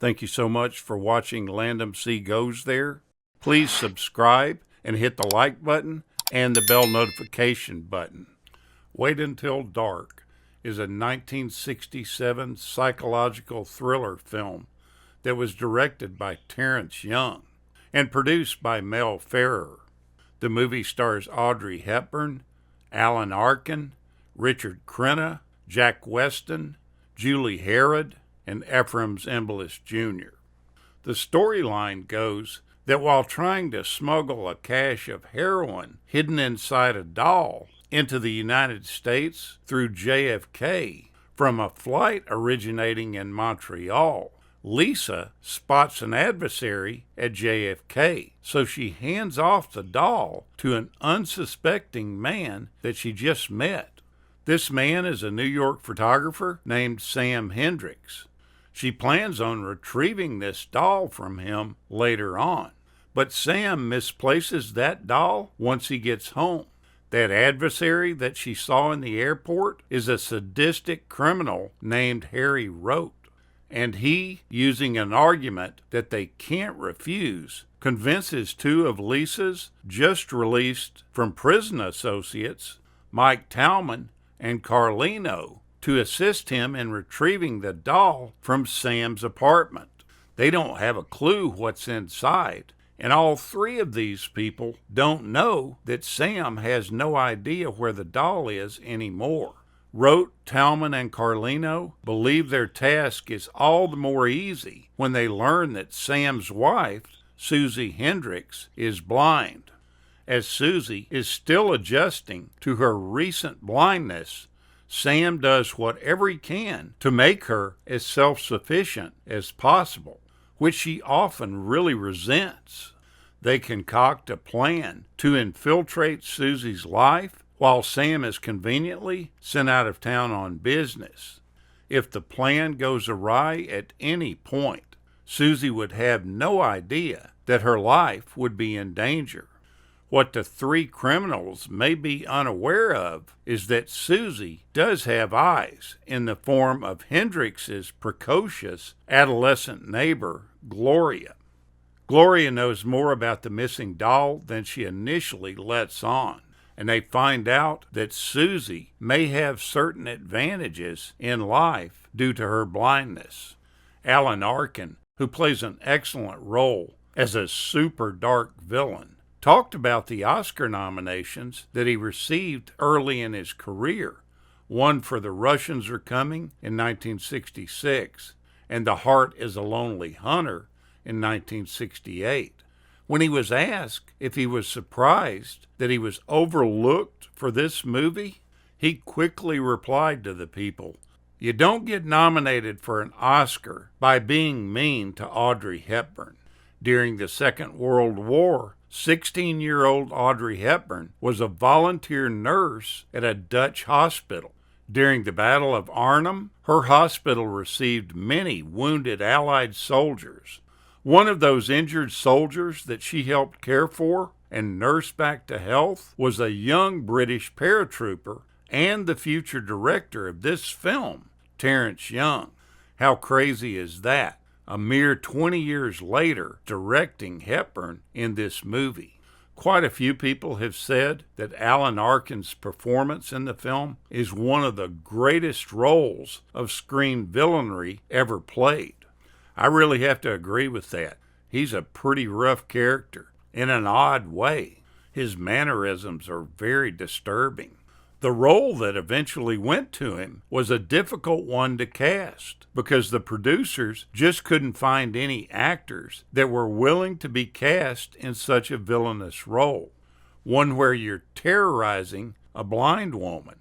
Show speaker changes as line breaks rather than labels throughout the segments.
Thank you so much for watching Landumc Goes There. Please subscribe and hit the like button and the bell notification button. Wait Until Dark is a 1967 psychological thriller film that was directed by Terrence Young and produced by Mel Ferrer. The movie stars Audrey Hepburn, Alan Arkin, Richard Crenna, Jack Weston, Julie Harrod, and Ephraim Zimbalist Jr. The storyline goes that while trying to smuggle a cache of heroin hidden inside a doll into the United States through JFK from a flight originating in Montreal, Lisa spots an adversary at JFK, so she hands off the doll to an unsuspecting man that she just met. This man is a New York photographer named Sam Hendricks. She plans on retrieving this doll from him later on, but Sam misplaces that doll once he gets home. That adversary that she saw in the airport is a sadistic criminal named Harry Rote, and he, using an argument that they can't refuse, convinces two of Lisa's just released from prison associates, Mike Talman and Carlino, to assist him in retrieving the doll from Sam's apartment. They don't have a clue what's inside, and all three of these people don't know that Sam has no idea where the doll is anymore. Rote, Talman, and Carlino believe their task is all the more easy when they learn that Sam's wife, Susie Hendricks, is blind. As Susie is still adjusting to her recent blindness, Sam does whatever he can to make her as self-sufficient as possible, which she often really resents. They concoct a plan to infiltrate Susie's life while Sam is conveniently sent out of town on business. If the plan goes awry at any point, Susie would have no idea that her life would be in danger. What the three criminals may be unaware of is that Susie does have eyes in the form of Hendricks's precocious adolescent neighbor, Gloria. Gloria knows more about the missing doll than she initially lets on, and they find out that Susie may have certain advantages in life due to her blindness. Alan Arkin, who plays an excellent role as a super dark villain, talked about the Oscar nominations that he received early in his career, one for The Russians Are Coming in 1966 and The Heart is a Lonely Hunter in 1968. When he was asked if he was surprised that he was overlooked for this movie, he quickly replied to the people, "You don't get nominated for an Oscar by being mean to Audrey Hepburn." During the Second World War, 16-year-old Audrey Hepburn was a volunteer nurse at a Dutch hospital. During the Battle of Arnhem, her hospital received many wounded Allied soldiers. One of those injured soldiers that she helped care for and nurse back to health was a young British paratrooper and the future director of this film, Terrence Young. How crazy is that? A mere 20 years later, directing Hepburn in this movie. Quite a few people have said that Alan Arkin's performance in the film is one of the greatest roles of screen villainry ever played. I really have to agree with that. He's a pretty rough character in an odd way. His mannerisms are very disturbing. The role that eventually went to him was a difficult one to cast because the producers just couldn't find any actors that were willing to be cast in such a villainous role, one where you're terrorizing a blind woman.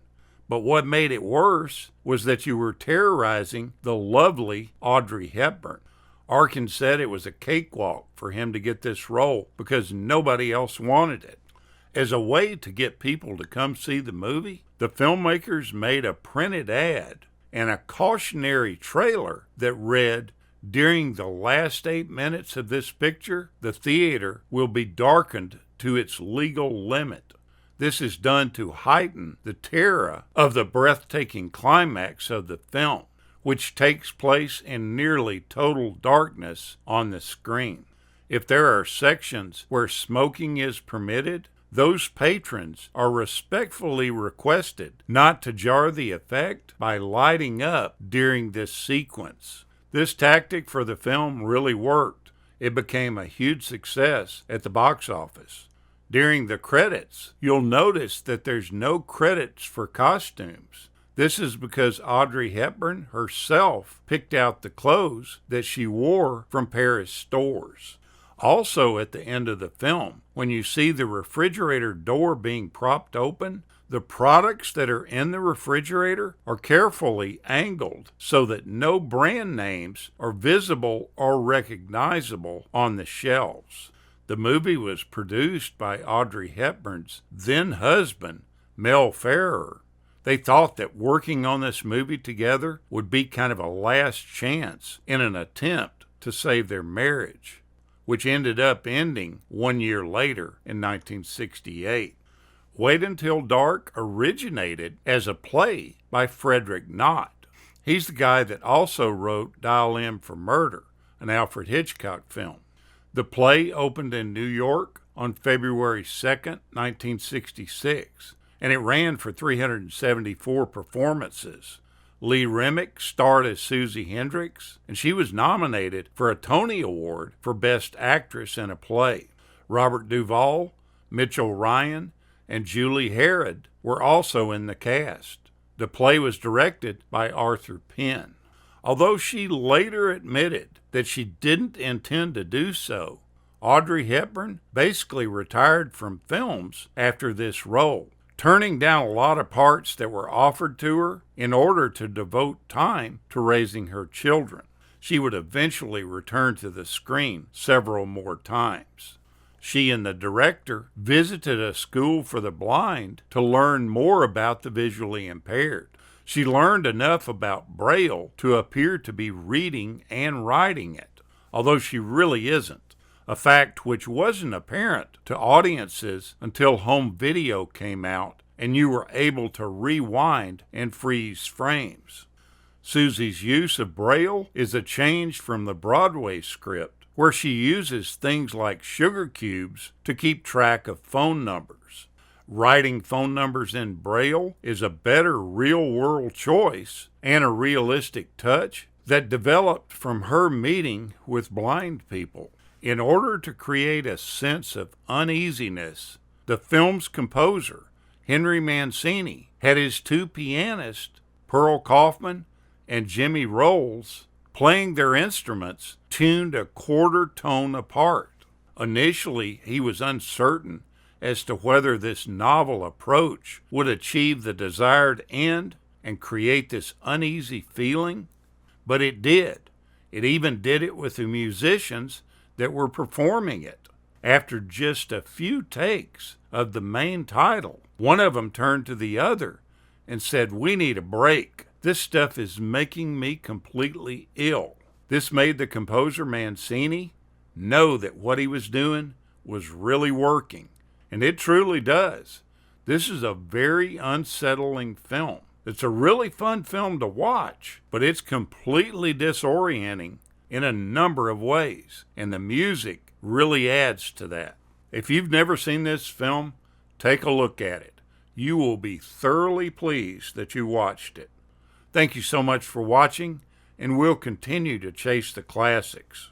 But what made it worse was that you were terrorizing the lovely Audrey Hepburn. Arkin said it was a cakewalk for him to get this role because nobody else wanted it. As a way to get people to come see the movie, the filmmakers made a printed ad and a cautionary trailer that read, "During the last 8 minutes of this picture, the theater will be darkened to its legal limit. This is done to heighten the terror of the breathtaking climax of the film." which takes place in nearly total darkness on the screen. If there are sections where smoking is permitted, those patrons are respectfully requested not to jar the effect by lighting up during this sequence. This tactic for the film really worked. It became a huge success at the box office. During the credits, you'll notice that there's no credits for costumes. This is because Audrey Hepburn herself picked out the clothes that she wore from Paris stores. Also, at the end of the film, when you see the refrigerator door being propped open, the products that are in the refrigerator are carefully angled so that no brand names are visible or recognizable on the shelves. The movie was produced by Audrey Hepburn's then-husband, Mel Ferrer. They thought that working on this movie together would be kind of a last chance in an attempt to save their marriage, which ended up ending 1 year later in 1968. Wait Until Dark originated as a play by Frederick Knott. He's the guy that also wrote Dial M for Murder, an Alfred Hitchcock film. The play opened in New York on February 2nd, 1966, and it ran for 374 performances. Lee Remick starred as Susie Hendricks, and she was nominated for a Tony Award for Best Actress in a Play. Robert Duvall, Mitchell Ryan, and Julie Harrod were also in the cast. The play was directed by Arthur Penn. Although she later admitted that she didn't intend to do so, Audrey Hepburn basically retired from films after this role, turning down a lot of parts that were offered to her in order to devote time to raising her children. She would eventually return to the screen several more times. She and the director visited a school for the blind to learn more about the visually impaired. She learned enough about Braille to appear to be reading and writing it, although she really isn't, a fact which wasn't apparent to audiences until home video came out and you were able to rewind and freeze frames. Susie's use of Braille is a change from the Broadway script, where she uses things like sugar cubes to keep track of phone numbers. Writing phone numbers in Braille is a better real-world choice and a realistic touch that developed from her meeting with blind people. In order to create a sense of uneasiness, the film's composer, Henry Mancini, had his two pianists, Pearl Kaufman and Jimmy Rolls, playing their instruments tuned a quarter tone apart. Initially, he was uncertain as to whether this novel approach would achieve the desired end and create this uneasy feeling, but it did. It even did it with the musicians that were performing it. After just a few takes of the main title, one of them turned to the other and said, "We need a break. This stuff is making me completely ill." This made the composer Mancini know that what he was doing was really working, and it truly does. This is a very unsettling film. It's a really fun film to watch, but it's completely disorienting in a number of ways, and the music really adds to that. If you've never seen this film, take a look at it. You will be thoroughly pleased that you watched it. Thank you so much for watching, and we'll continue to chase the classics.